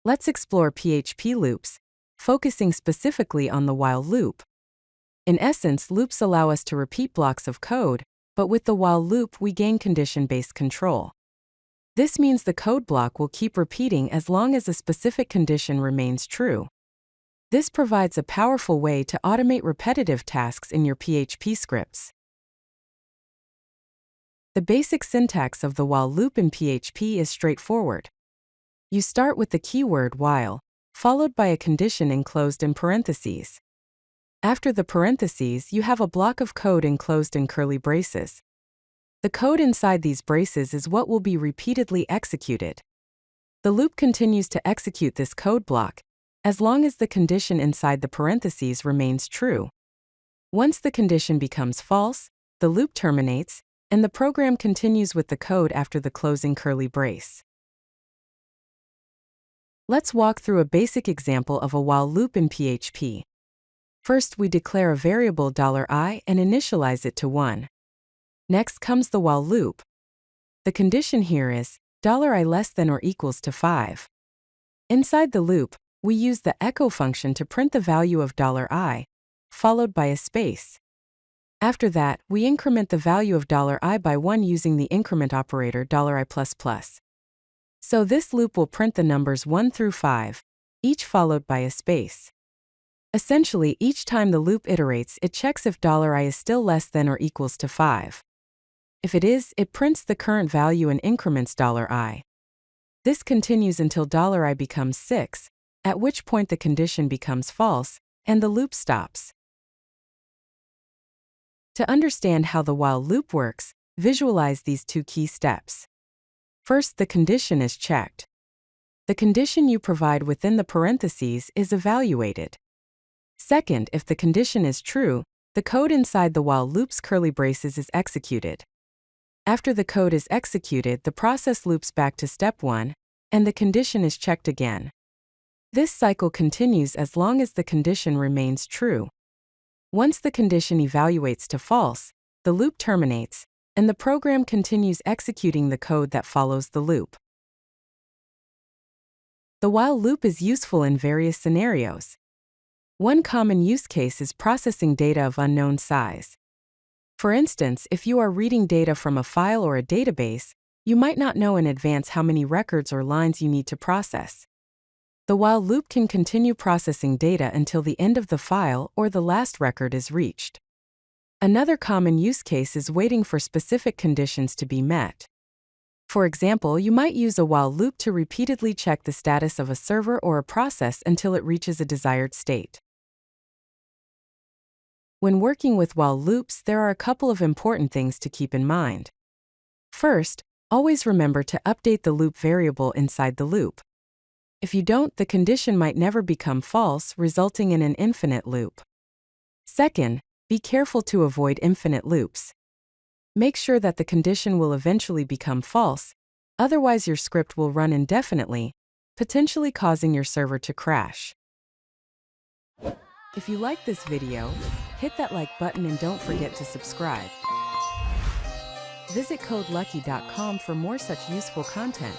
Let's explore PHP loops, focusing specifically on the while loop. In essence, loops allow us to repeat blocks of code, but with the while loop we gain condition-based control. This means the code block will keep repeating as long as a specific condition remains true. This provides a powerful way to automate repetitive tasks in your PHP scripts. The basic syntax of the while loop in PHP is straightforward. You start with the keyword while, followed by a condition enclosed in parentheses. After the parentheses, you have a block of code enclosed in curly braces. The code inside these braces is what will be repeatedly executed. The loop continues to execute this code block, as long as the condition inside the parentheses remains true. Once the condition becomes false, the loop terminates, and the program continues with the code after the closing curly brace. Let's walk through a basic example of a while loop in PHP. First, we declare a variable $i and initialize it to 1. Next comes the while loop. The condition here is $i less than or equals to 5. Inside the loop, we use the echo function to print the value of $i, followed by a space. After that, we increment the value of $i by 1 using the increment operator $i++. So this loop will print the numbers 1 through 5, each followed by a space. Essentially, each time the loop iterates, it checks if $i is still less than or equals to 5. If it is, it prints the current value and increments $i. This continues until $i becomes 6, at which point the condition becomes false, and the loop stops. To understand how the while loop works, visualize these two key steps. First, the condition is checked. The condition you provide within the parentheses is evaluated. Second, if the condition is true, the code inside the while loop's curly braces is executed. After the code is executed, the process loops back to step 1, and the condition is checked again. This cycle continues as long as the condition remains true. Once the condition evaluates to false, the loop terminates, and the program continues executing the code that follows the loop. The while loop is useful in various scenarios. One common use case is processing data of unknown size. For instance, if you are reading data from a file or a database, you might not know in advance how many records or lines you need to process. The while loop can continue processing data until the end of the file or the last record is reached. Another common use case is waiting for specific conditions to be met. For example, you might use a while loop to repeatedly check the status of a server or a process until it reaches a desired state. When working with while loops, there are a couple of important things to keep in mind. First, always remember to update the loop variable inside the loop. If you don't, the condition might never become false, resulting in an infinite loop. Second, be careful to avoid infinite loops. Make sure that the condition will eventually become false, otherwise your script will run indefinitely, potentially causing your server to crash. If you like this video, hit that like button and don't forget to subscribe. Visit codelucky.com for more such useful content.